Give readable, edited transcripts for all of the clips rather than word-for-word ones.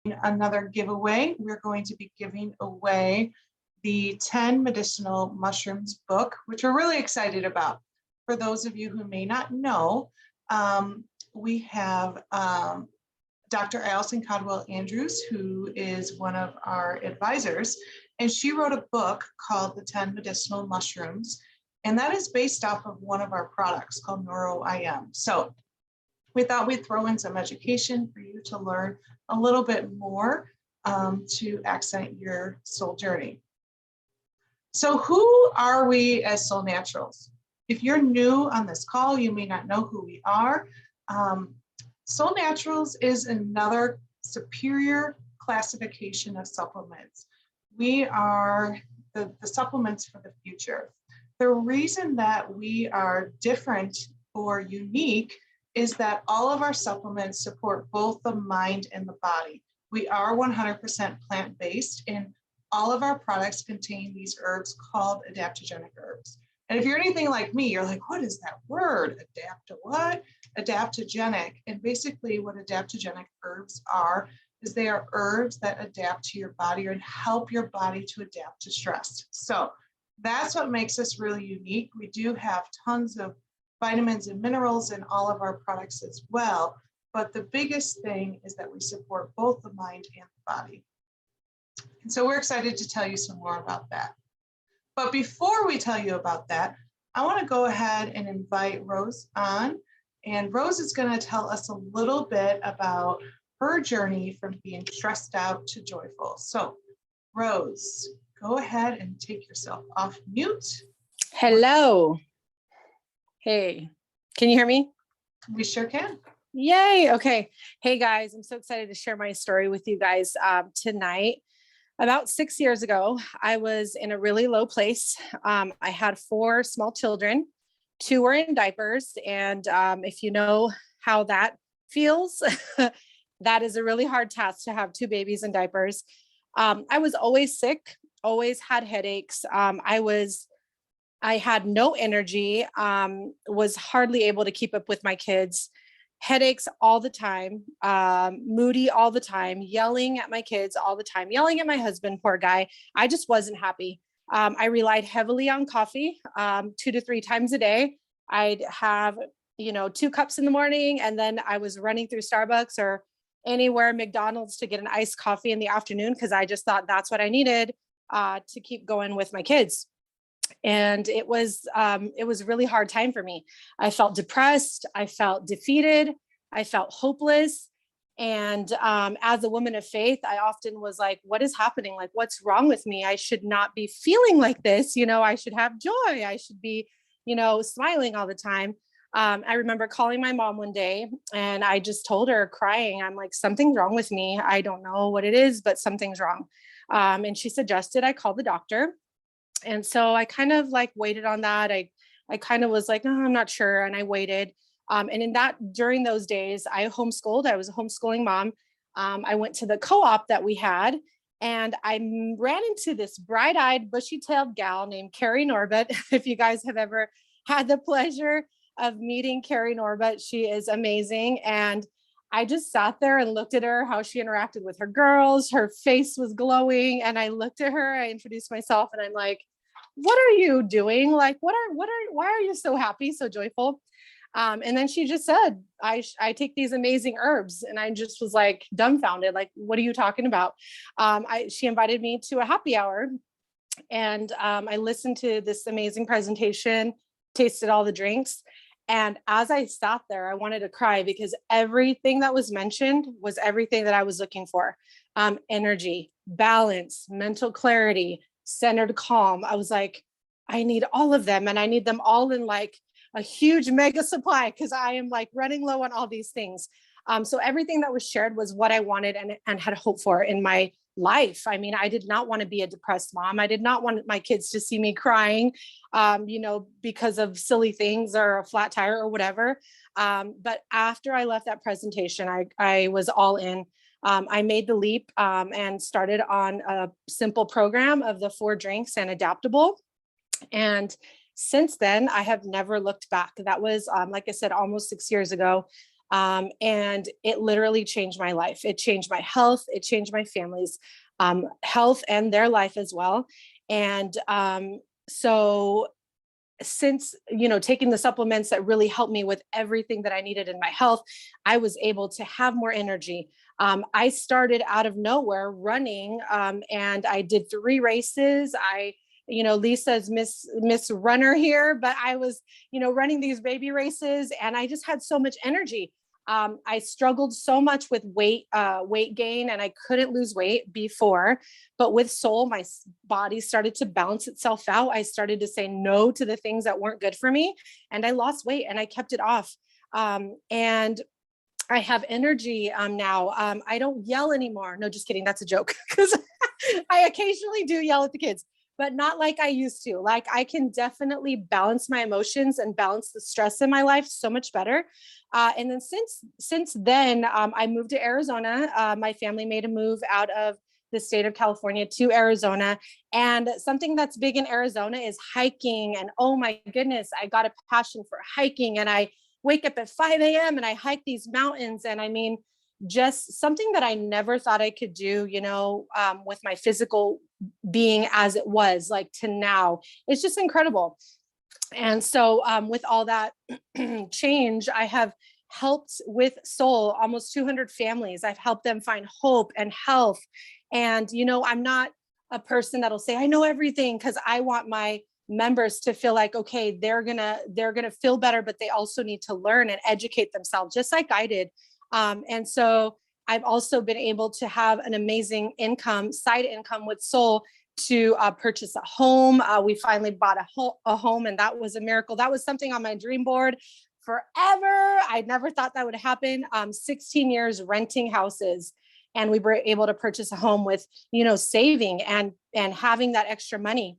Another giveaway. We're going to be giving away the 10 Medicinal Mushrooms book, which we're really excited about. For those of you who may not know, we have Dr. Allison Caldwell Andrews, who is one of our advisors, and she wrote a book called The 10 Medicinal Mushrooms, and that is based off of one of our products called NeuroIM. So we thought we'd throw in some education for you to learn a little bit more to accent your soul journey. So who are we as Soul Naturals? If you're new on this call, you may not know who we are. Soul Naturals is another superior classification of supplements. We are the supplements for the future. The reason that we are different or unique is that all of our supplements support both the mind and the body. We are 100% plant-based, and all of our products contain these herbs called adaptogenic herbs. And if you're anything like me, you're like, what is that word? What? Adaptogenic. And basically what adaptogenic herbs are is they are herbs that adapt to your body and help your body to adapt to stress. So that's what makes us really unique. We do have tons of vitamins and minerals in all of our products as well. But the biggest thing is that we support both the mind and the body. And so we're excited to tell you some more about that. But before we tell you about that, I want to go ahead and invite Rose on. And Rose is going to tell us a little bit about her journey from being stressed out to joyful. So Rose, go ahead and take yourself off mute. Hello. Hey, can you hear me? We sure can. Yay. Okay. Hey guys, I'm so excited to share my story with you guys tonight. About 6 years ago, I was in a really low place. I had 4 small children, 2 were in diapers. And if you know how that feels, that is a really hard task to have 2 babies in diapers. I was always sick, always had headaches. I had no energy, was hardly able to keep up with my kids. Headaches all the time, moody all the time, yelling at my kids all the time, yelling at my husband, poor guy. I just wasn't happy. I relied heavily on coffee, 2 to 3 times a day. I'd have, 2 cups in the morning, and then I was running through Starbucks or anywhere, McDonald's, to get an iced coffee in the afternoon, because I just thought that's what I needed to keep going with my kids. And it was a really hard time for me. I felt depressed. I felt defeated. I felt hopeless. And as a woman of faith, I often was like, what is happening? Like, what's wrong with me? I should not be feeling like this. I should have joy. I should be, smiling all the time. I remember calling my mom one day, and I just told her, crying, I'm like, something's wrong with me. I don't know what it is, but something's wrong. And she suggested I call the doctor. And so I kind of waited on that. I kind of was like, no, I'm not sure. And I waited. And during those days, I homeschooled. I was a homeschooling mom. I went to the co-op that we had, and I ran into this bright-eyed, bushy-tailed gal named Carrie Norbert. If you guys have ever had the pleasure of meeting Carrie Norbert, she is amazing. And I just sat there and looked at her, how she interacted with her girls. Her face was glowing. And I looked at her, I introduced myself, and I'm like, what are you doing? Like, why are you so happy, so joyful? And then she just said, I take these amazing herbs. And I just was like dumbfounded. Like, what are you talking about? She invited me to a happy hour, and I listened to this amazing presentation, tasted all the drinks. And as I sat there, I wanted to cry, because everything that was mentioned was everything that I was looking for. Energy, balance, mental clarity, centered calm. I was like, I need all of them, and I need them all in like a huge mega supply, because I am like running low on all these things. So everything that was shared was what I wanted and had hoped for in my life. I mean, I did not want to be a depressed mom. I did not want my kids to see me crying, because of silly things or a flat tire or whatever. But after I left that presentation, I was all in. I made the leap and started on a simple program of the 4 drinks and adaptable. And since then, I have never looked back. That was, like I said, almost 6 years ago. And it literally changed my life. It changed my health. It changed my family's health and their life as well. And so since, taking the supplements that really helped me with everything that I needed in my health, I was able to have more energy. I started out of nowhere running, and I did 3 races. Lisa's Miss Runner here, but I was, running these baby races, and I just had so much energy. I struggled so much with weight gain, and I couldn't lose weight before. But with Soul, my body started to balance itself out. I started to say no to the things that weren't good for me, and I lost weight and I kept it off. And I have energy now. I don't yell anymore. No, just kidding. That's a joke, because I occasionally do yell at the kids, but not like I used to. Like, I can definitely balance my emotions and balance the stress in my life so much better. And then since then, I moved to Arizona. My family made a move out of the state of California to Arizona. And something that's big in Arizona is hiking. And oh my goodness, I got a passion for hiking. And I wake up at 5 a.m. and I hike these mountains. And I mean, just something that I never thought I could do, with my physical being as it was, like, to now. It's just incredible. And so with all that change, I have helped with Soul almost 200 families. I've helped them find hope and health. And, I'm not a person that'll say, I know everything, because I want my members to feel like, okay, they're gonna feel better, but they also need to learn and educate themselves, just like I did. And so I've also been able to have an amazing side income with Soul, to purchase a home. We finally bought a home, and that was a miracle. That was something on my dream board forever. I never thought that would happen. 16 years renting houses, and we were able to purchase a home with, saving and having that extra money.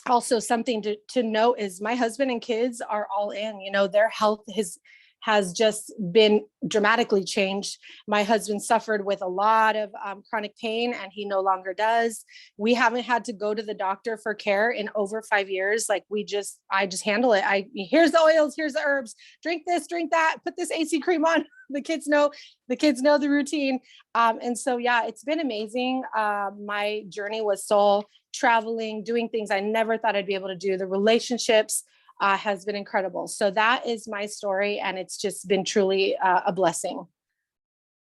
Also, something to note is my husband and kids are all in. Their health has just been dramatically changed. My husband suffered with a lot of chronic pain, and he no longer does. We haven't had to go to the doctor for care in over 5 years. Like, I just handle it. Here's the oils, here's the herbs, drink this, drink that, put this AC cream on. The kids know the routine. And so, yeah, it's been amazing. My journey was Soul, traveling, doing things I never thought I'd be able to do. The relationships has been incredible. So that is my story, and it's just been truly a blessing.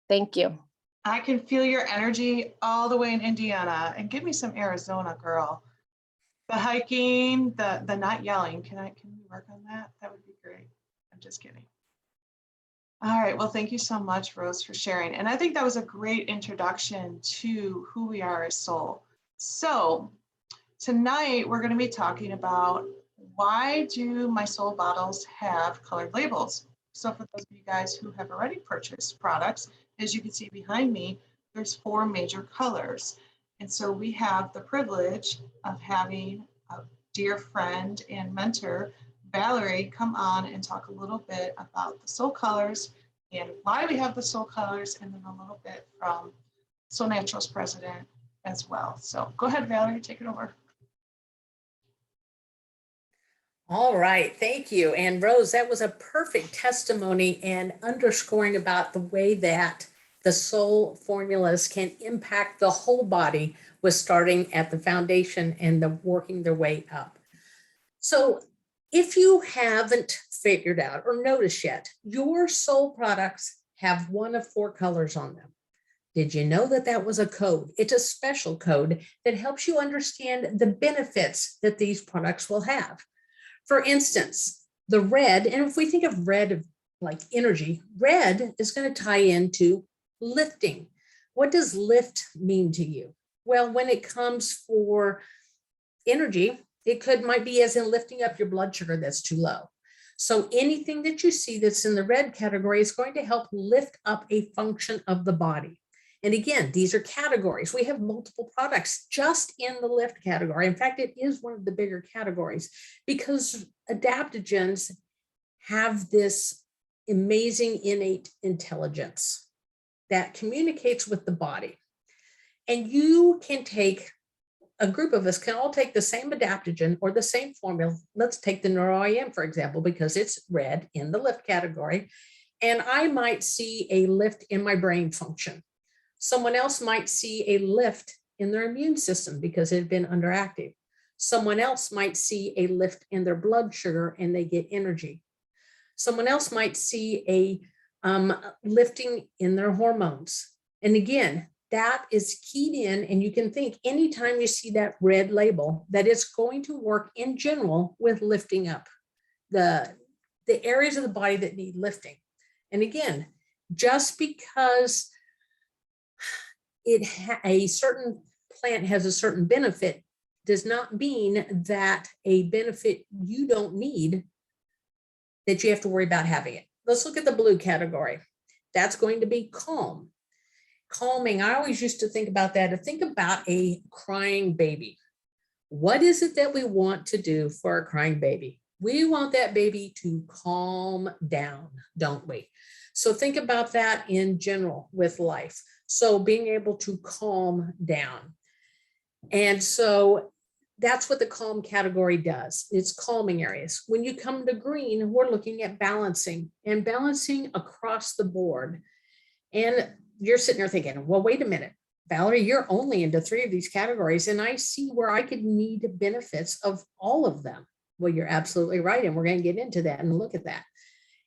Thank you. I can feel your energy all the way in Indiana, and give me some Arizona, girl. The hiking, the not yelling. Can we work on that? That would be great. I'm just kidding. All right. Well, thank you so much, Rose, for sharing. And I think that was a great introduction to who we are as Soul. So tonight we're going to be talking about, why do my Soul bottles have colored labels? So for those of you guys who have already purchased products, as you can see behind me, there's 4 major colors. And so we have the privilege of having a dear friend and mentor, Valerie, come on and talk a little bit about the Soul colors and why we have the Soul colors, and then a little bit from Soul Naturals president as well. So go ahead, Valerie, take it over. All right, thank you. And Rose, that was a perfect testimony and underscoring about the way that the Soul formulas can impact the whole body, with starting at the foundation and working their way up. So if you haven't figured out or noticed yet, your Soul products have one of 4 colors on them. Did you know that was a code? It's a special code that helps you understand the benefits that these products will have. For instance, the red, and if we think of red like energy, red is going to tie into lifting. What does lift mean to you? Well, when it comes for energy, it might be as in lifting up your blood sugar that's too low. So anything that you see that's in the red category is going to help lift up a function of the body. And again, these are categories. We have multiple products just in the lift category. In fact, it is one of the bigger categories, because adaptogens have this amazing innate intelligence that communicates with the body. And you can take, a group of us can all take the same adaptogen or the same formula. Let's take the NeuroIM, for example, because it's red in the lift category. And I might see a lift in my brain function. Someone else might see a lift in their immune system because it had been underactive. Someone else might see a lift in their blood sugar and they get energy. Someone else might see a lifting in their hormones. And again, that is keyed in, and you can think anytime you see that red label that it's going to work in general with lifting up the areas of the body that need lifting. And again, just because a certain plant has a certain benefit does not mean that a benefit you don't need, that you have to worry about having it. Let's look at the blue category. That's going to be calm. Calming, I always used to think about that, to think about a crying baby. What is it that we want to do for a crying baby? We want that baby to calm down, don't we? So think about that in general with life. So being able to calm down. And so that's what the calm category does. It's calming areas. When you come to green, we're looking at balancing and balancing across the board. And you're sitting there thinking, well, wait a minute, Valerie, you're only into 3 of these categories, and I see where I could need benefits of all of them. Well, you're absolutely right. And we're going to get into that and look at that.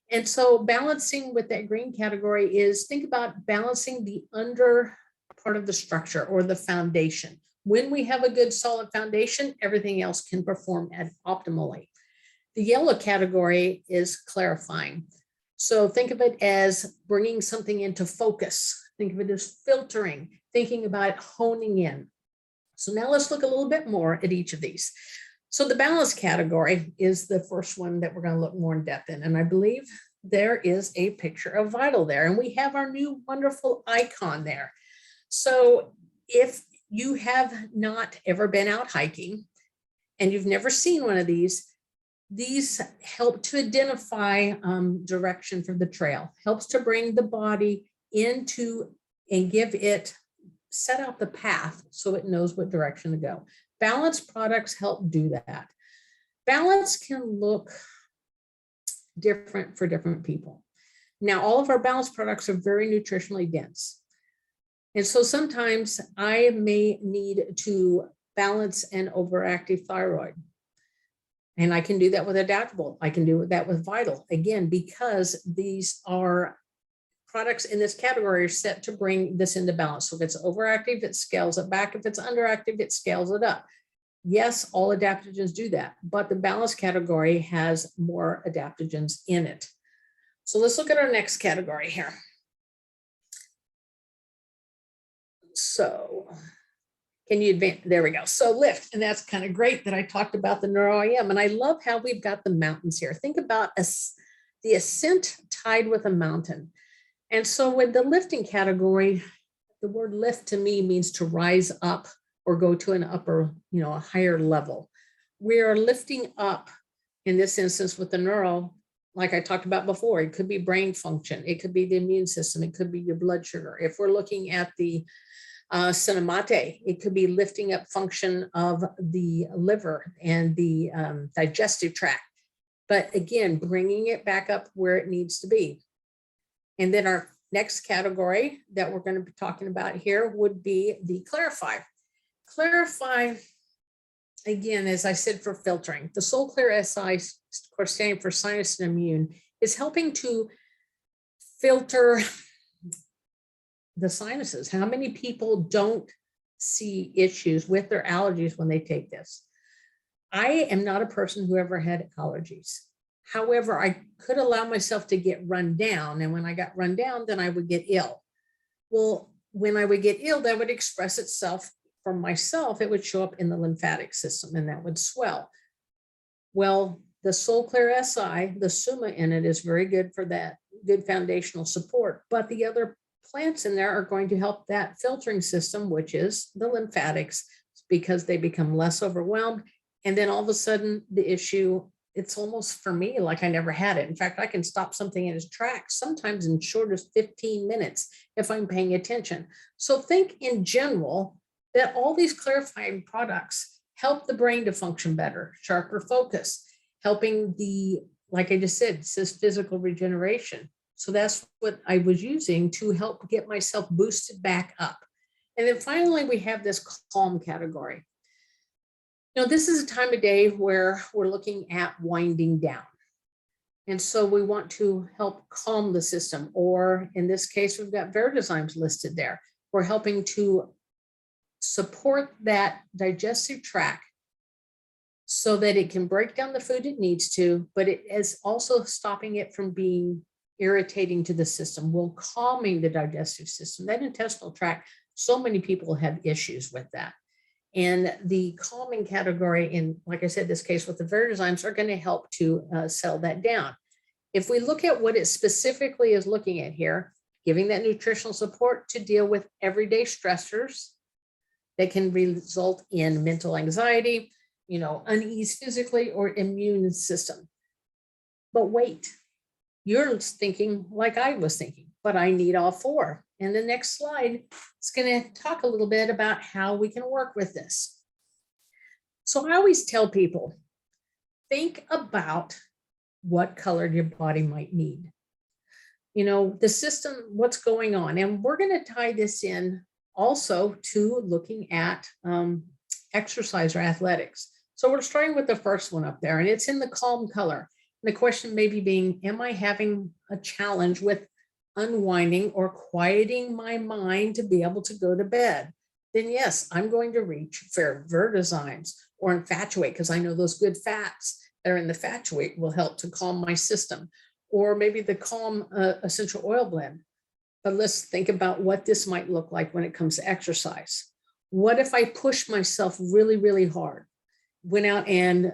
And so balancing with that green category is, think about balancing the under part of the structure or the foundation. When we have a good solid foundation, everything else can perform optimally. The yellow category is clarifying. So think of it as bringing something into focus. Think of it as filtering, thinking about honing in. So now let's look a little bit more at each of these. So the balance category is the first one that we're going to look more in depth in. And I believe there is a picture of Vital there, and we have our new wonderful icon there. So if you have not ever been out hiking and you've never seen one of these help to identify direction for the trail, helps to bring the body into and set out the path so it knows what direction to go. Balance products help do that. Balance can look different for different people. Now, all of our balance products are very nutritionally dense. And so sometimes I may need to balance an overactive thyroid. And I can do that with Adaptable. I can do that with Vital. Again, because these are products in this category are set to bring this into balance. So if it's overactive, it scales it back. If it's underactive, it scales it up. Yes, all adaptogens do that, but the balance category has more adaptogens in it. So let's look at our next category here. So can you advance? There we go. So lift, and that's kind of great that I talked about the neuro-IM, and I love how we've got the mountains here. Think about the ascent tied with a mountain. And so with the lifting category, the word lift to me means to rise up or go to an upper, a higher level. We are lifting up in this instance with the neuro, like I talked about before. It could be brain function. It could be the immune system. It could be your blood sugar. If we're looking at the cinemate, it could be lifting up function of the liver and the digestive tract. But again, bringing it back up where it needs to be. And then our next category that we're going to be talking about here would be the clarify. Clarify, again, as I said, for filtering. The Soul Clear SI, of course, standing for sinus and immune, is helping to filter the sinuses. How many people don't see issues with their allergies when they take this? I am not a person who ever had allergies. However, I could allow myself to get run down. And when I got run down, then I would get ill. Well, when I would get ill, that would express itself for myself. It would show up in the lymphatic system and that would swell. Well, the Soul Clear SI, the Suma in it is very good for that, good foundational support. But the other plants in there are going to help that filtering system, which is the lymphatics, because they become less overwhelmed. And then all of a sudden the issue, it's almost for me like I never had it. In fact, I can stop something in its tracks, sometimes in short as 15 minutes if I'm paying attention. So think in general that all these clarifying products help the brain to function better, sharper focus, helping the, like I just said, it says physical regeneration. So that's what I was using to help get myself boosted back up. And then finally, we have this calm category. This is a time of day where we're looking at winding down. And so we want to help calm the system, or in this case, we've got varieties listed there. We're helping to support that digestive tract so that it can break down the food it needs to, but it is also stopping it from being irritating to the system. We're calming the digestive system, that intestinal tract. So many people have issues with that. And the calming category, in, like I said, this case with the varieties, are going to help to settle that down. If we look at what it specifically is looking at here, giving that nutritional support to deal with everyday stressors that can result in mental anxiety, unease physically, or immune system. But wait, you're thinking like I was thinking, but I need all four. And the next slide is going to talk a little bit about how we can work with this. So I always tell people, think about what color your body might need. The system, what's going on. And we're going to tie this in also to looking at exercise or athletics. So we're starting with the first one up there, and it's in the calm color. And the question may be being, am I having a challenge with unwinding or quieting my mind to be able to go to bed? Then yes, I'm going to reach for varieties or infatuate, because I know those good fats that are in the infatuate will help to calm my system, or maybe the calm essential oil blend. But let's think about what this might look like when it comes to exercise. What if I push myself really, really hard? Went out and,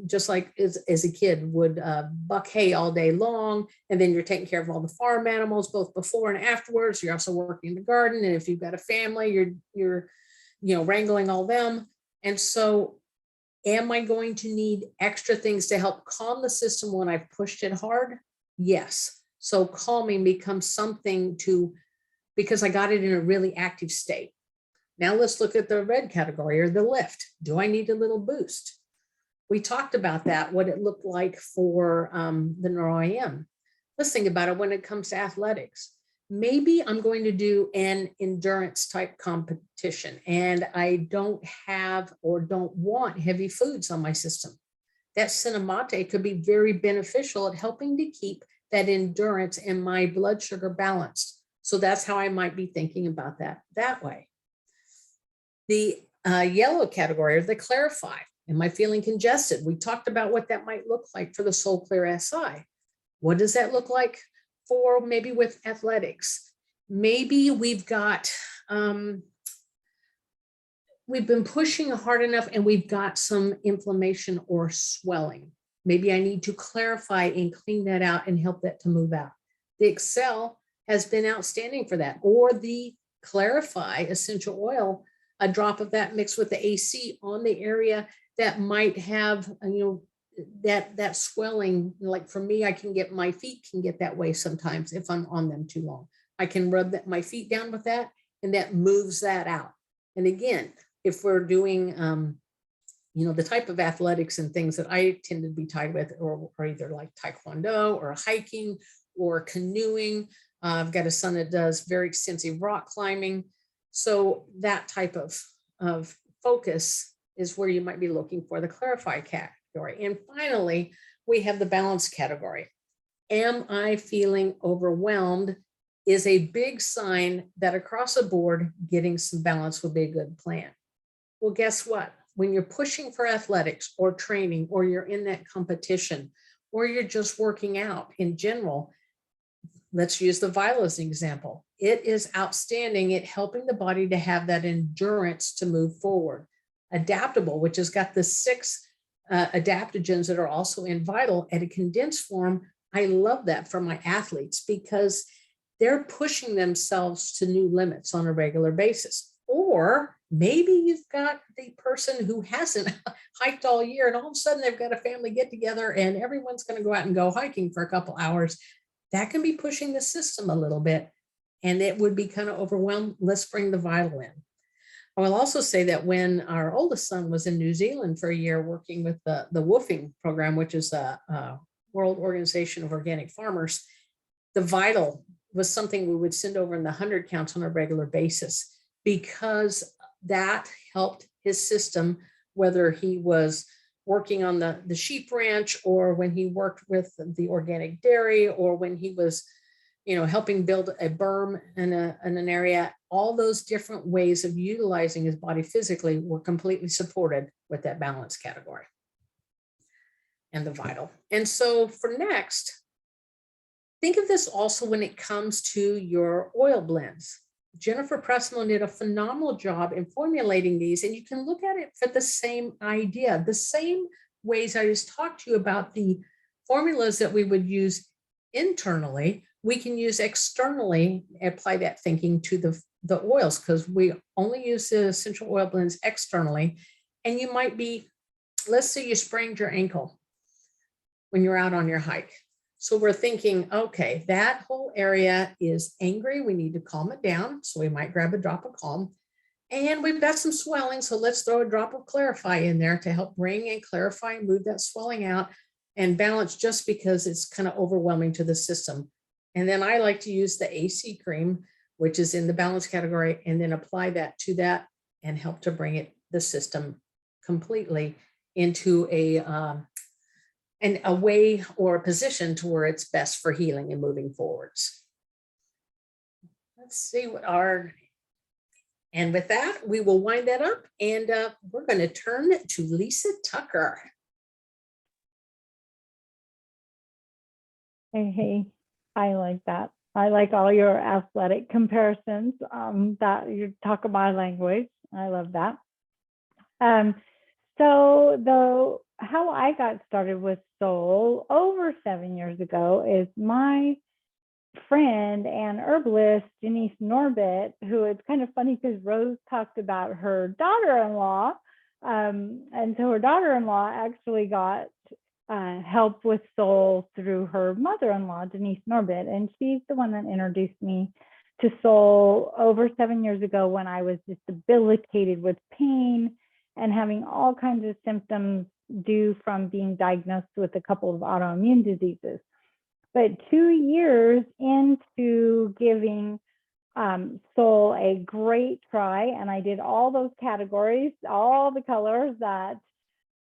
just like as a kid would buck hay all day long, and then you're taking care of all the farm animals, both before and afterwards. You're also working in the garden. And if you've got a family, you're wrangling all them. And so am I going to need extra things to help calm the system when I've pushed it hard? Yes. So calming becomes something because I got it in a really active state. Now let's look at the red category, or the lift. Do I need a little boost? We talked about that, what it looked like for the NeuroIM. Let's think about it when it comes to athletics. Maybe I'm going to do an endurance type competition, and I don't have or don't want heavy foods on my system. That cinnamate could be very beneficial at helping to keep that endurance and my blood sugar balanced. So that's how I might be thinking about that way. The yellow category, or the clarify. Am I feeling congested? We talked about what that might look like for the Soul Clear SI. What does that look like for maybe with athletics? Maybe we've got, we've been pushing hard enough and we've got some inflammation or swelling. Maybe I need to clarify and clean that out and help that to move out. The Excel has been outstanding for that, or the Clarify essential oil, a drop of that mixed with the AC on the area that might have, that swelling. Like for me, my feet can get that way sometimes if I'm on them too long. I can rub my feet down with that, and that moves that out. And again, if we're doing, the type of athletics and things that I tend to be tied with, or either like Taekwondo or hiking or canoeing. I've got a son that does very extensive rock climbing. So that type of focus is where you might be looking for the Clarify category. And finally, we have the balance category. Am I feeling overwhelmed? Is a big sign that across the board, getting some balance would be a good plan. Well, guess what? When you're pushing for athletics or training, or you're in that competition, or you're just working out in general, let's use the Viola as an example. It is outstanding at helping the body to have that endurance to move forward. Adaptable, which has got the 6 adaptogens that are also in Vital at a condensed form. I love that for my athletes because they're pushing themselves to new limits on a regular basis. Or maybe you've got the person who hasn't hiked all year, and all of a sudden they've got a family get together and everyone's going to go out and go hiking for a couple hours. That can be pushing the system a little bit, and it would be kind of overwhelmed. Let's bring the Vital in. I will also say that when our oldest son was in New Zealand for a year working with the WOOFing program, which is a World Organization of Organic Farmers, The vital was something we would send over in the 100 counts on a regular basis, because that helped his system, whether he was working on the sheep ranch, or when he worked with the organic dairy, or when he was, helping build a berm in an area. All those different ways of utilizing his body physically were completely supported with that balance category and the vital. And so for next, think of this also when it comes to your oil blends. Jennifer Pressman did a phenomenal job in formulating these, and you can look at it for the same idea, the same ways I just talked to you about the formulas that we would use internally, we can use externally, apply that thinking to the oils, because we only use the essential oil blends externally. And you might be, let's say you sprained your ankle when you're out on your hike. So we're thinking, okay, that whole area is angry. We need to calm it down. So we might grab a drop of calm. And we've got some swelling. So let's throw a drop of clarify in there to help bring and clarify and move that swelling out and balance, just because it's kind of overwhelming to the system. And then I like to use the AC cream, which is in the balance category, and then apply that to that and help to bring the system completely into a way or a position to where it's best for healing and moving forwards. Let's see and with that, we will wind that up, and we're going to turn to Lisa Tucker. Hey, I like that. I like all your athletic comparisons, that you talk my language. I love that. So how I got started with Soul over 7 years ago is my friend and herbalist, Denise Norbit, who, it's kind of funny because Rose talked about her daughter-in-law. And so her daughter-in-law actually got help with Soul through her mother-in-law, Denise Norbit. And she's the one that introduced me to Soul over 7 years ago, when I was just debilitated with pain and having all kinds of symptoms due from being diagnosed with a couple of autoimmune diseases. But 2 years into giving Soul a great try, and I did all those categories, all the colors that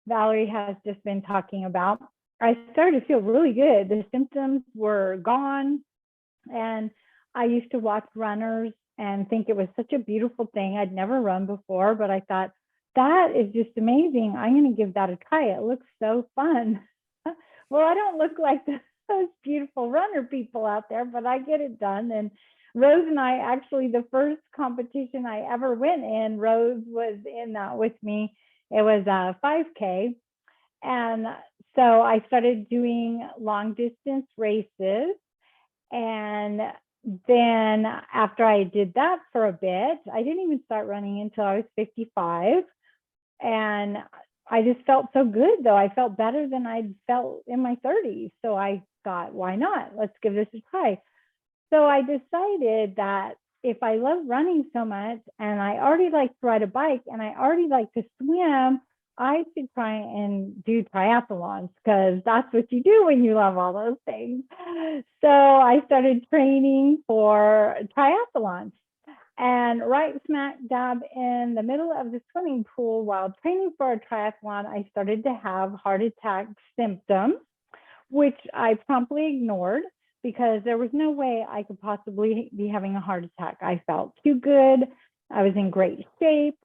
Valerie has just been talking about, I started to feel really good. The symptoms were gone. And I used to watch runners and think it was such a beautiful thing. I'd never run before, but I thought, that is just amazing. I'm going to give that a try. It looks so fun. Well, I don't look like those beautiful runner people out there, but I get it done. And Rose and I, actually, the first competition I ever went in, Rose was in that with me. It was a 5K. And so I started doing long distance races. And then after I did that for a bit, I didn't even start running until I was 55. And I just felt so good, though. I felt better than I'd felt in my 30s. So I thought, why not? Let's give this a try. So I decided that if I love running so much, and I already like to ride a bike, and I already like to swim, I should try and do triathlons, because that's what you do when you love all those things. So I started training for triathlons. And right smack dab in the middle of the swimming pool, while training for a triathlon, I started to have heart attack symptoms, which I promptly ignored, because there was no way I could possibly be having a heart attack. I felt too good. I was in great shape.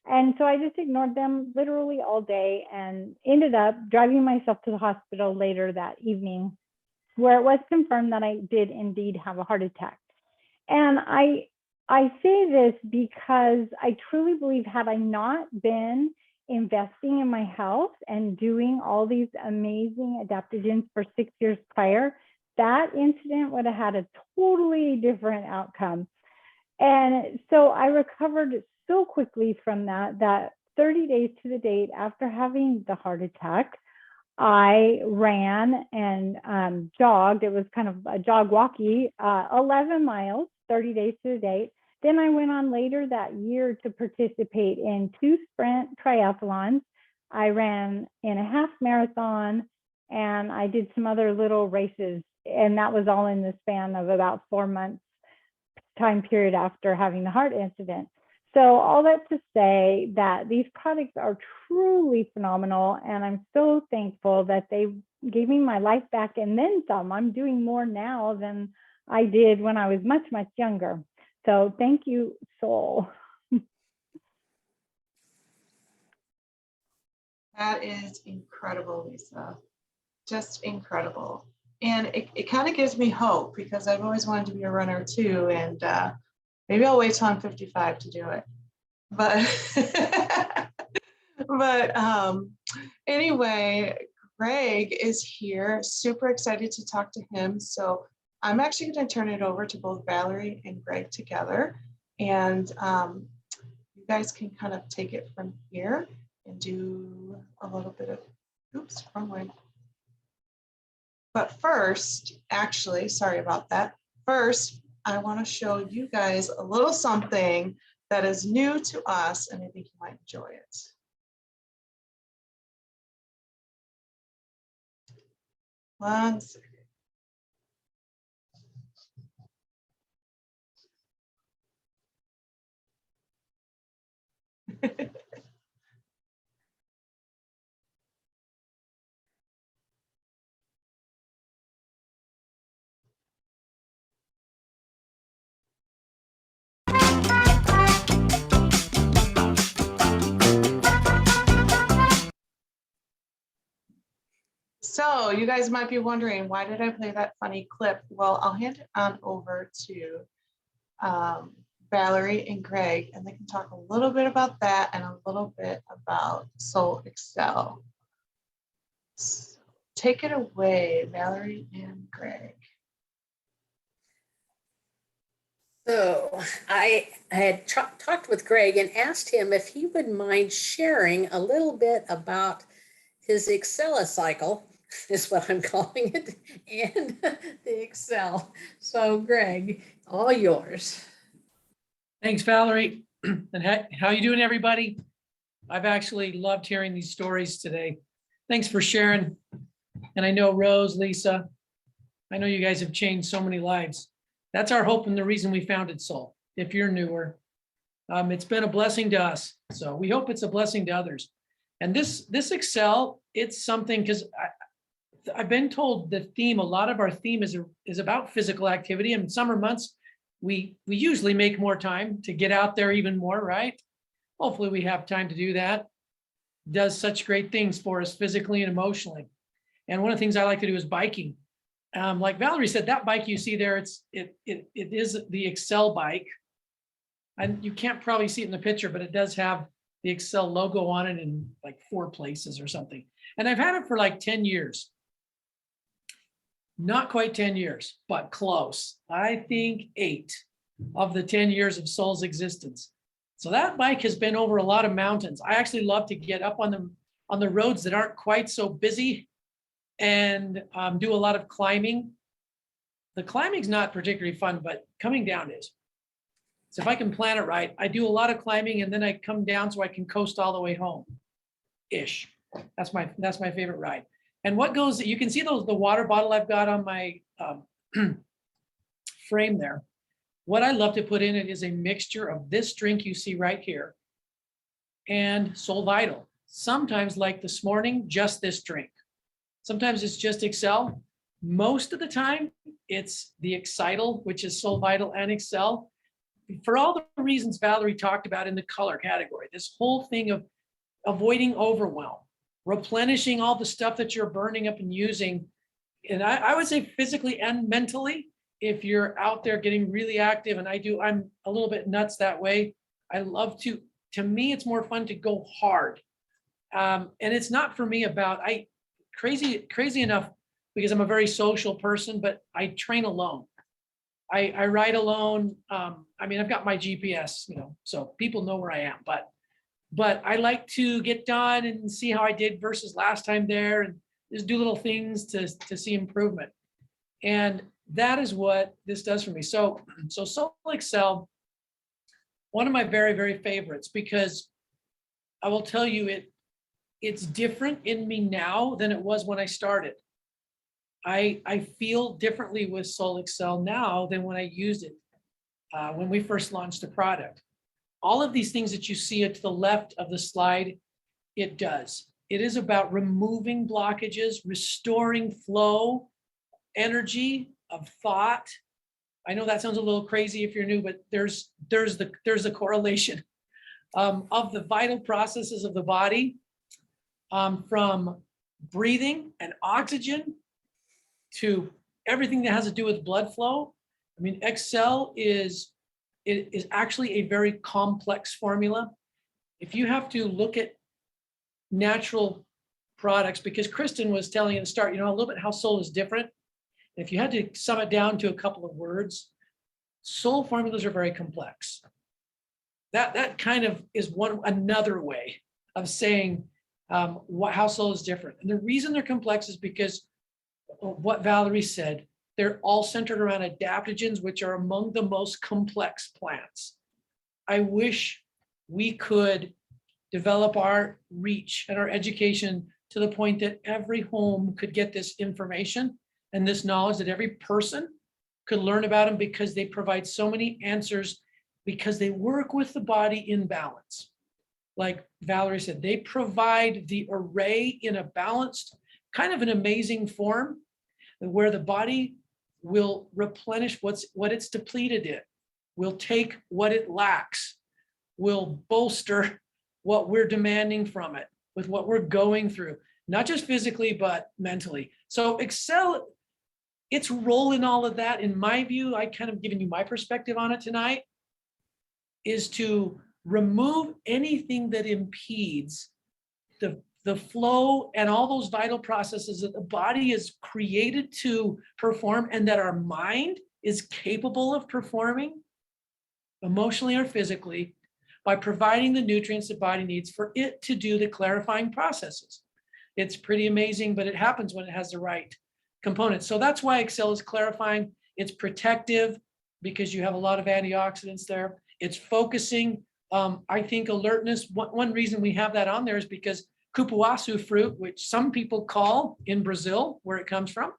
And so I just ignored them literally all day, and ended up driving myself to the hospital later that evening, where it was confirmed that I did indeed have a heart attack. And I say this because I truly believe, had I not been investing in my health and doing all these amazing adaptogens for 6 years prior, that incident would have had a totally different outcome. And so I recovered so quickly from that 30 days to the date after having the heart attack, I ran and jogged. It was kind of a jog walkie, 11 miles, 30 days to the date. Then I went on later that year to participate in 2 sprint triathlons. I ran in a half marathon and I did some other little races, and that was all in the span of about 4 months time period after having the heart incident. So all that to say that these products are truly phenomenal, and I'm so thankful that they gave me my life back and then some. I'm doing more now than I did when I was much, much younger. So thank you, Soul. That is incredible, Lisa. Just incredible. And it kind of gives me hope, because I've always wanted to be a runner too. And maybe I'll wait till I'm 55 to do it. But anyway, Greg is here. Super excited to talk to him. So I'm actually going to turn it over to both Valerie and Greg together. And you guys can kind of take it from here and do a little bit of, oops, wrong way. But first, actually, sorry about that. First, I want to show you guys a little something that is new to us, and I think you might enjoy it. One second. So you guys might be wondering, why did I play that funny clip? Well, I'll hand it on over to Valerie and Greg, and they can talk a little bit about that and a little bit about Soul Excel. So take it away, Valerie and Greg. So I had talked with Greg and asked him if he would mind sharing a little bit about his Excel cycle, is what I'm calling it, and the Excel. So Greg, all yours. Thanks, Valerie. And how you doing, everybody? I've actually loved hearing these stories today. Thanks for sharing. And I know Rose, Lisa, I know you guys have changed so many lives. That's our hope and the reason we founded Soul. If you're newer, it's been a blessing to us. So we hope it's a blessing to others. And this Excel, it's something, because I've been told the theme, a lot of our theme is about physical activity. And in summer months, we usually make more time to get out there even more, right? Hopefully we have time to do that. It does such great things for us physically and emotionally. And one of the things I like to do is biking. Like Valerie said, that bike you see there, it is the Excel bike. And you can't probably see it in the picture, but it does have the Excel logo on it in like 4 places or something. And I've had it for like 10 years. Not quite 10 years, but close. I think 8 of the 10 years of Soul's existence. So that bike has been over a lot of mountains. I actually love to get up on the roads that aren't quite so busy and do a lot of climbing. The climbing's not particularly fun, but coming down is. So if I can plan it right, I do a lot of climbing and then I come down so I can coast all the way home ish. That's my favorite ride. And what goes, you can see the water bottle I've got on my frame there. What I love to put in it is a mixture of this drink you see right here and Soul Vital. Sometimes, like this morning, just this drink. Sometimes it's just Excel. Most of the time, it's the Excital, which is Soul Vital and Excel. For all the reasons Valerie talked about in the color category, this whole thing of avoiding overwhelm, replenishing all the stuff that you're burning up and using. And I would say physically and mentally, if you're out there getting really active, and I'm a little bit nuts that way. I love to me, it's more fun to go hard. And it's not for me about, crazy enough, because I'm a very social person, but I train alone. I ride alone. I mean, I've got my GPS, so people know where I am, but I like to get done and see how I did versus last time there, and just do little things to see improvement. And that is what this does for me. So Soul Excel, one of my very, very favorites, because I will tell you, it's different in me now than it was when I started. I feel differently with Soul Excel now than when I used it when we first launched the product. All of these things that you see to the left of the slide, it does. It is about removing blockages, restoring flow, energy of thought. I know that sounds a little crazy if you're new, but there's a correlation of the vital processes of the body, from breathing and oxygen to everything that has to do with blood flow. I mean, Excel is actually a very complex formula. If you have to look at natural products, because Kristen was telling you at the start, a little bit how Soul is different. If you had to sum it down to a couple of words, Soul formulas are very complex. That kind of is another way of saying how Soul is different. And the reason they're complex is because what Valerie said, they're all centered around adaptogens, which are among the most complex plants. I wish we could develop our reach and our education to the point that every home could get this information and this knowledge, that every person could learn about them, because they provide so many answers, because they work with the body in balance. Like Valerie said, they provide the array in a balanced, kind of an amazing form, where the body will replenish what it's depleted in, will take what it lacks, will bolster what we're demanding from it with what we're going through, not just physically, but mentally. So Excel, its role in all of that, in my view, I kind of given you my perspective on it tonight, is to remove anything that impedes the flow and all those vital processes that the body is created to perform, and that our mind is capable of performing emotionally or physically, by providing the nutrients the body needs for it to do the clarifying processes. It's pretty amazing, but it happens when it has the right components. So that's why Excel is clarifying. It's protective because you have a lot of antioxidants there. It's focusing. I think alertness, one reason we have that on there is because cupuaçu fruit, which some people call in Brazil, where it comes from,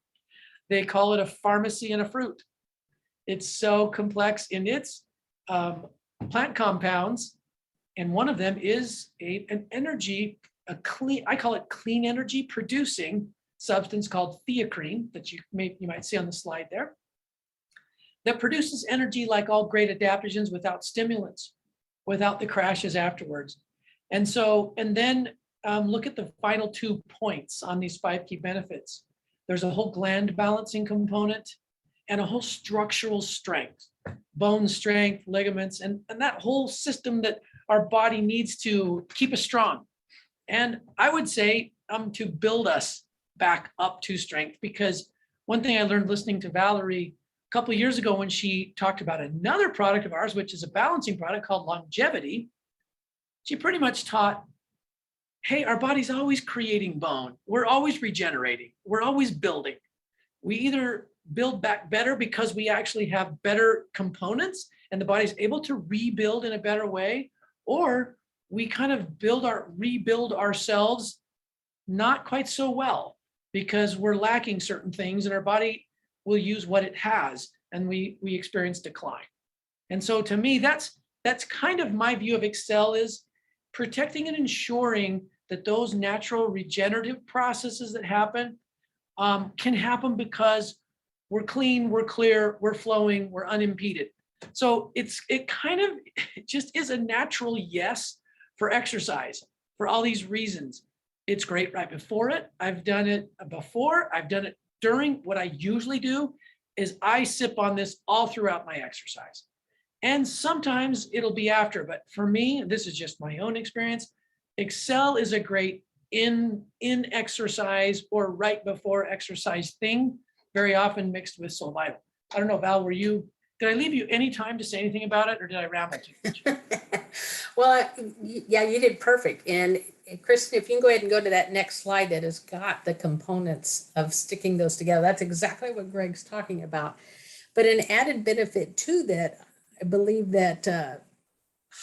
they call it a pharmacy and a fruit. It's so complex in its plant compounds, and one of them is an energy, I call it clean energy producing substance called theacrine, that you might see on the slide there, that produces energy like all great adaptogens without stimulants, without the crashes afterwards. And then look at the final 2 points on these 5 key benefits. There's a whole gland balancing component and a whole structural strength, bone strength, ligaments, and that whole system that our body needs to keep us strong. And I would say to build us back up to strength, because one thing I learned listening to Valerie a couple of years ago when she talked about another product of ours, which is a balancing product called Longevity, she pretty much taught, hey, our body's always creating bone. We're always regenerating. We're always building. We either build back better because we actually have better components and the body's able to rebuild in a better way, or we kind of rebuild ourselves not quite so well because we're lacking certain things and our body will use what it has and we experience decline. And so to me, that's kind of my view of Excel, is protecting and ensuring that those natural regenerative processes that happen can happen because we're clean, we're clear, we're flowing, we're unimpeded. So it just is a natural yes for exercise for all these reasons. It's great right before it. I've done it before. I've done it during. What I usually do is I sip on this all throughout my exercise. And sometimes it'll be after, but for me, this is just my own experience. Excel is a great in exercise or right before exercise thing, very often mixed with Soul Vital. I don't know, Val, did I leave you any time to say anything about it, or did I ramble too much? Well, yeah, you did perfect. And Kristen, if you can go ahead and go to that next slide that has got the components of sticking those together. That's exactly what Greg's talking about. But an added benefit to that, I believe that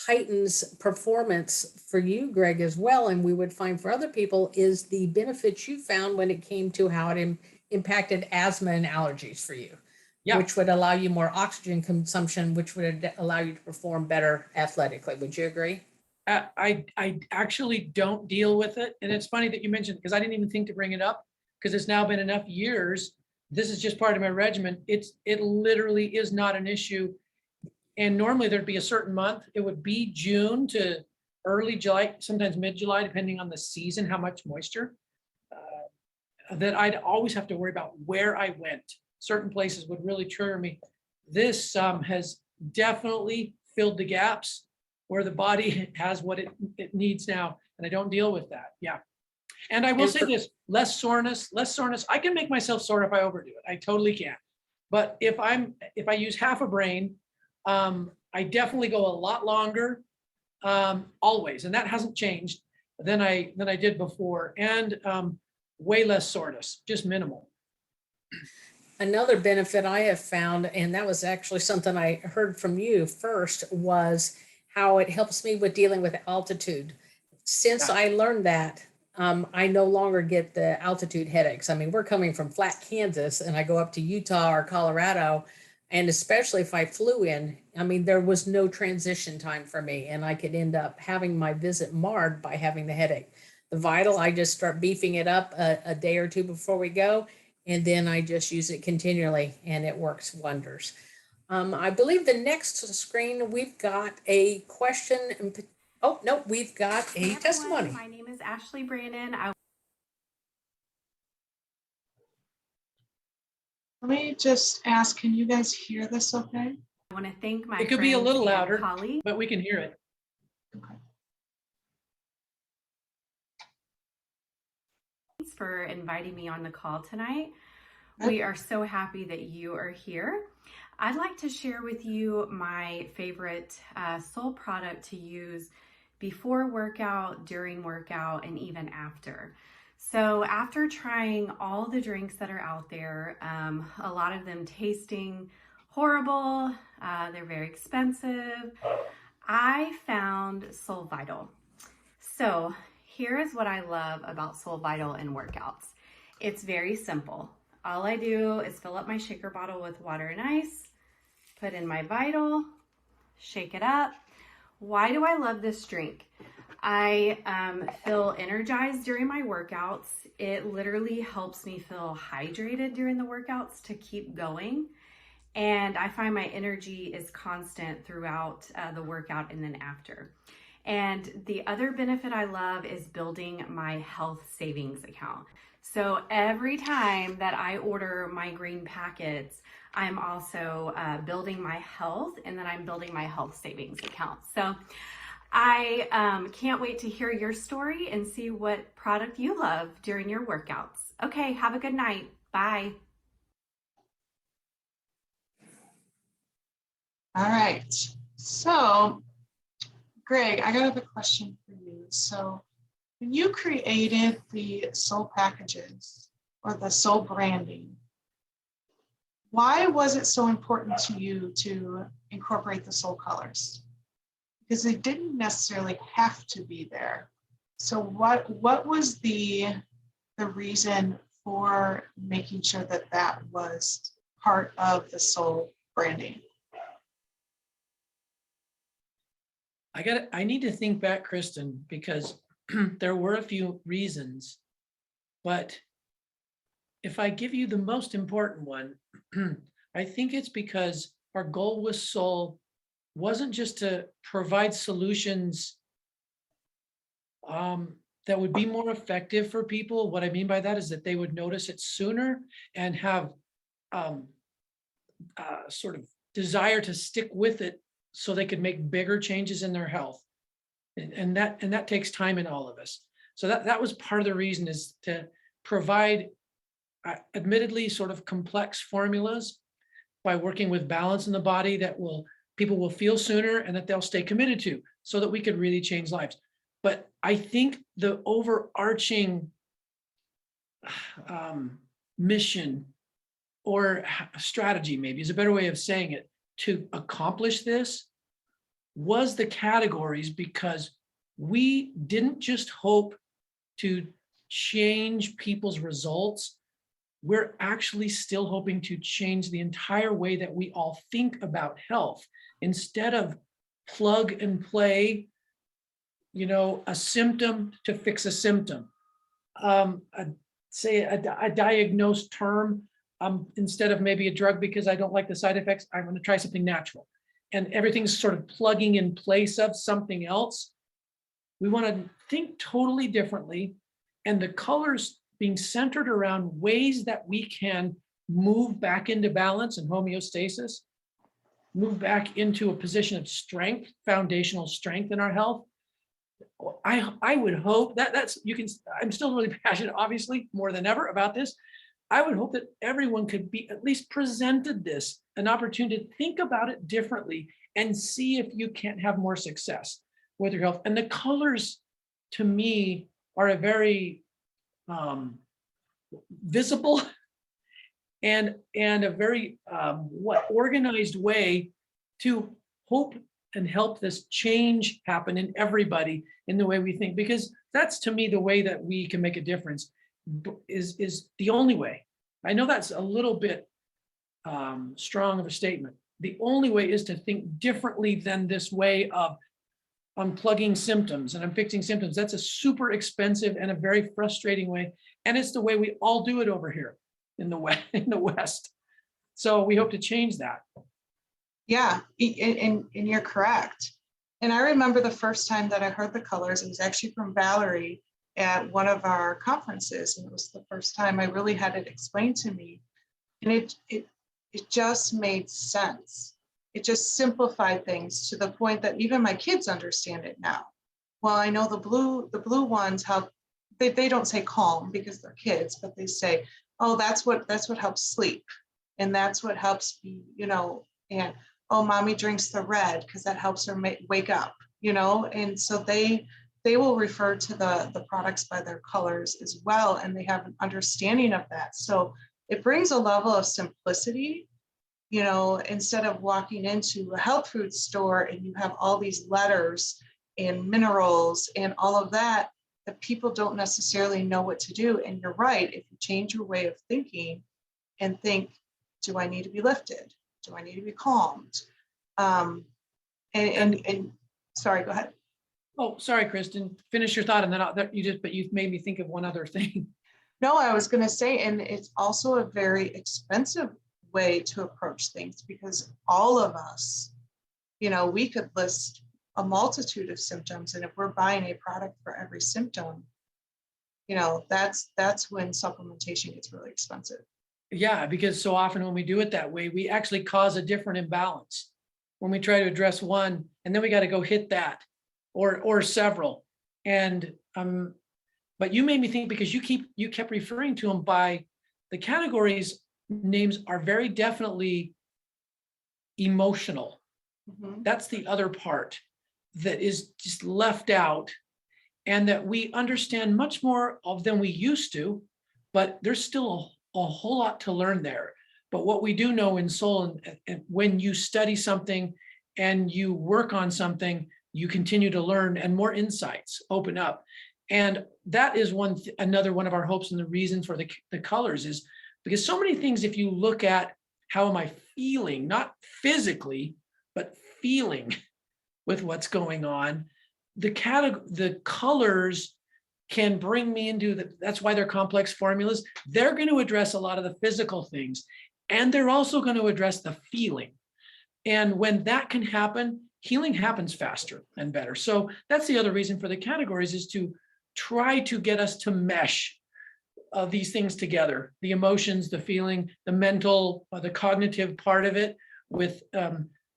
heightens performance for you, Greg, as well, and we would find for other people, is the benefits you found when it came to how it impacted asthma and allergies for you, Yeah. which would allow you more oxygen consumption, which would allow you to perform better athletically. Would you agree? I actually don't deal with it. And it's funny that you mentioned, because I didn't even think to bring it up, because it's now been enough years. This is just part of my regimen. It literally is not an issue. And normally there'd be a certain month. It would be June to early July, sometimes mid-July, depending on the season, how much moisture, that I'd always have to worry about where I went. Certain places would really trigger me. This has definitely filled the gaps where the body has what it needs now. And I don't deal with that. Yeah. And I will say this, less soreness. I can make myself sore if I overdo it. I totally can. But if I use half a brain, I definitely go a lot longer, always. And that hasn't changed than I did before. And way less soreness, just minimal. Another benefit I have found, and that was actually something I heard from you first, was how it helps me with dealing with altitude. Since Yeah. I learned that, I no longer get the altitude headaches. I mean, we're coming from flat Kansas and I go up to Utah or Colorado, and especially if I flew in, I mean, there was no transition time for me, and I could end up having my visit marred by having the headache. The Vital, I just start beefing it up a day or two before we go, and then I just use it continually, and it works wonders. I believe the next screen, we've got a question. Oh, no, we've got a Hey testimony. everyone, my name is Ashley Brandon. Let me just ask, can you guys hear this okay? I want to thank my It could be a friends little and louder, colleagues but we can hear it. for inviting me on the call tonight. Okay. We are so happy that you are here. I'd like to share with you my favorite Soul product to use before workout, during workout, and even after. So after trying all the drinks that are out there, a lot of them tasting horrible, they're very expensive, I found Soul Vital. So here is what I love about Soul Vital in workouts. It's very simple. All I do is fill up my shaker bottle with water and ice, put in my Vital, shake it up. Why do I love this drink? I feel energized during my workouts. It literally helps me feel hydrated during the workouts to keep going. And I find my energy is constant throughout the workout and then after. And the other benefit I love is building my health savings account. So every time that I order my green packets, I'm also building my health, and then I'm building my health savings account. So I can't wait to hear your story and see what product you love during your workouts. Okay, have a good night. Bye. All right. So, Greg, I got a question for you. So, when you created the Soul packages or the Soul branding, why was it so important to you to incorporate the Soul colors? Because they didn't necessarily have to be there. So what was the reason for making sure that that was part of the Soul branding? I need to think back, Kristen, because there were a few reasons, but if I give you the most important one, I think it's because our goal with Soul wasn't just to provide solutions that would be more effective for people. What I mean by that is that they would notice it sooner and have sort of desire to stick with it so they could make bigger changes in their health. And that takes time in all of us. So that was part of the reason, is to provide admittedly sort of complex formulas by working with balance in the body that people will feel sooner and that they'll stay committed to, so that we could really change lives. But I think the overarching mission or strategy, maybe is a better way of saying it, to accomplish this was the categories, because we didn't just hope to change people's results, we're actually still hoping to change the entire way that we all think about health. Instead of plug and play, a symptom to fix a symptom. Say a diagnosed term, instead of maybe a drug because I don't like the side effects, I'm going to try something natural. And everything's sort of plugging in place of something else. We want to think totally differently. And the colors being centered around ways that we can move back into balance and homeostasis, move back into a position of strength, foundational strength in our health. I would hope I'm still really passionate, obviously, more than ever about this. I would hope that everyone could be at least presented an opportunity to think about it differently and see if you can't have more success with your health. And the colors, to me, are a very visible and a very organized way to hope and help this change happen in everybody in the way we think, because that's, to me, the way that we can make a difference is the only way. I know that's a little bit strong of a statement. The only way is to think differently than this way of unplugging symptoms and I'm fixing symptoms. That's a super expensive and a very frustrating way. And it's the way we all do it over here in the West. So we hope to change that. Yeah, and you're correct. And I remember the first time that I heard the colors, it was actually from Valerie at one of our conferences. And it was the first time I really had it explained to me. And it just made sense. It just simplified things to the point that even my kids understand it now. Well, I know the blue ones help. They don't say calm because they're kids, but they say, oh, that's what helps sleep. And that's what helps me, and oh, mommy drinks the red because that helps her wake up, and so they will refer to the products by their colors as well, and they have an understanding of that. So it brings a level of simplicity, instead of walking into a health food store and you have all these letters and minerals and all of that people don't necessarily know what to do. And you're right, if you change your way of thinking and think, do I need to be lifted? Do I need to be calmed? And sorry, go ahead. Oh, sorry, Kristen. Finish your thought, and then you've made me think of one other thing. No, I was going to say, and it's also a very expensive way to approach things because all of us, we could list a multitude of symptoms, and if we're buying a product for every symptom, that's when supplementation gets really expensive. Yeah, because so often when we do it that way, we actually cause a different imbalance when we try to address one, and then we got to go hit that or several. And but you made me think, because you kept referring to them by the categories. Names are very definitely emotional. Mm-hmm. That's the other part that is just left out, and that we understand much more of than we used to, but there's still a whole lot to learn there. But what we do know in soul, and when you study something and you work on something, you continue to learn and more insights open up. And that is another one of our hopes, and the reason for the colors is because so many things, if you look at how am I feeling, not physically, but feeling with what's going on, the colors can bring me into that's why they're complex formulas. They're going to address a lot of the physical things, and they're also going to address the feeling. And when that can happen, healing happens faster and better. So that's the other reason for the categories, is to try to get us to mesh these things together, the emotions, the feeling, the mental, the cognitive part of it with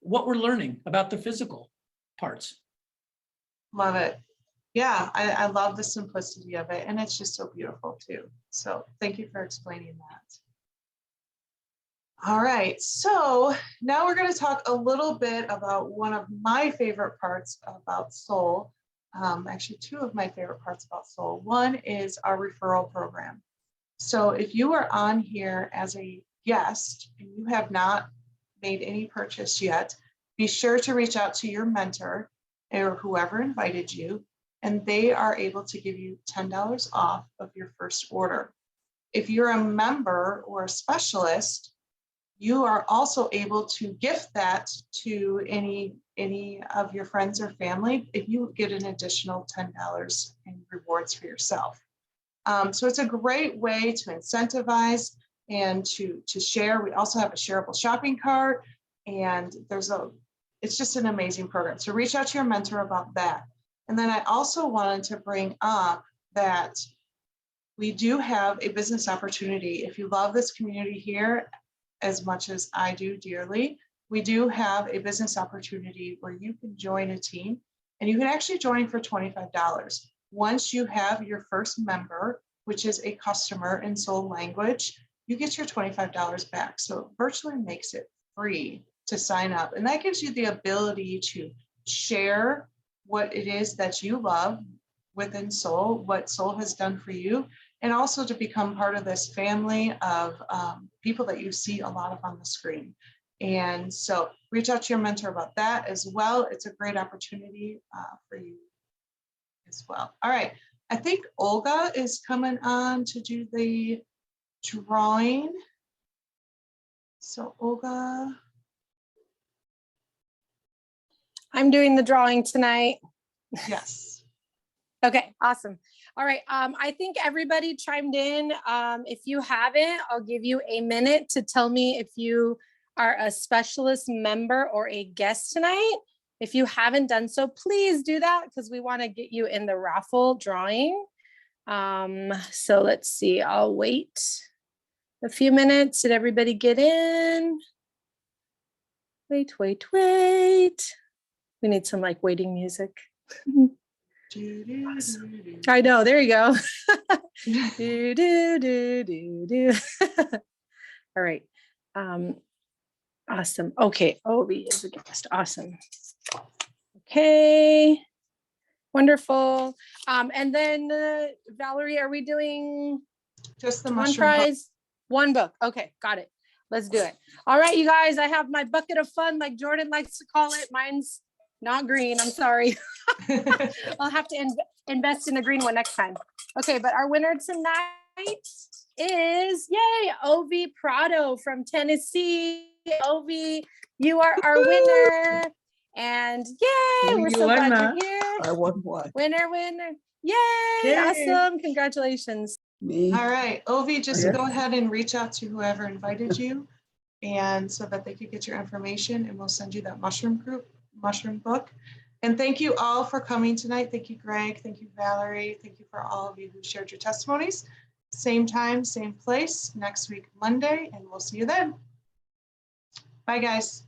what we're learning about the physical parts. Love it. Yeah, I love the simplicity of it, and it's just so beautiful too. So thank you for explaining that. All right, so now we're going to talk a little bit about one of my favorite parts about soul. Actually, two of my favorite parts about soul. One is our referral program. So if you are on here as a guest and you have not made any purchase yet, be sure to reach out to your mentor or whoever invited you, and they are able to give you $10 off of your first order. if you're a member or a specialist, you are also able to gift that to any of your friends or family if you get an additional $10 in rewards for yourself. So it's a great way to incentivize and to share. We also have a shareable shopping cart, and it's just an amazing program. So reach out to your mentor about that. And then I also wanted to bring up that we do have a business opportunity. If you love this community here as much as I do dearly, we do have a business opportunity where you can join a team, and you can actually join for $25. Once you have your first member, which is a customer in Soul Language, you get your $25 back. So it virtually makes it free to sign up. And that gives you the ability to share what it is that you love within Soul, what Soul has done for you, and also to become part of this family of people that you see a lot of on the screen. And so reach out to your mentor about that as well. It's a great opportunity for you as well. All right, I think Olga is coming on to do the drawing. So Olga. I'm doing the drawing tonight. Yes. Okay, awesome. All right, I think everybody chimed in. If you haven't, I'll give you a minute to tell me if you are a specialist member or a guest tonight. If you haven't done so, please do that because we want to get you in the raffle drawing. So let's see, I'll wait a few minutes. Did everybody get in? Wait. We need some like waiting music. Awesome. I know, there you go. do. All right. Awesome. Okay, Obi is a guest. Awesome. Okay. Wonderful. And then Valerie, are we doing Just the one mushroom book. prize? One book. Okay, got it. Let's do it. All right, you guys, I have my bucket of fun, like Jordan likes to call it. Mine's not green. I'm sorry. I'll have to invest in a green one next time. Okay, but our winner tonight is, yay, Ovi Prado from Tennessee. Ovi, you are our winner. And yay, we're so glad you're here. I won what? Winner. Yay, awesome. Congratulations. Me. All right, Ovi, just Okay. go ahead and reach out to whoever invited you, and so that they could get your information, and we'll send you that mushroom book. And thank you all for coming tonight. Thank you, Greg. Thank you, Valerie. Thank you for all of you who shared your testimonies. Same time, same place next week, Monday, and we'll see you then. Bye, guys.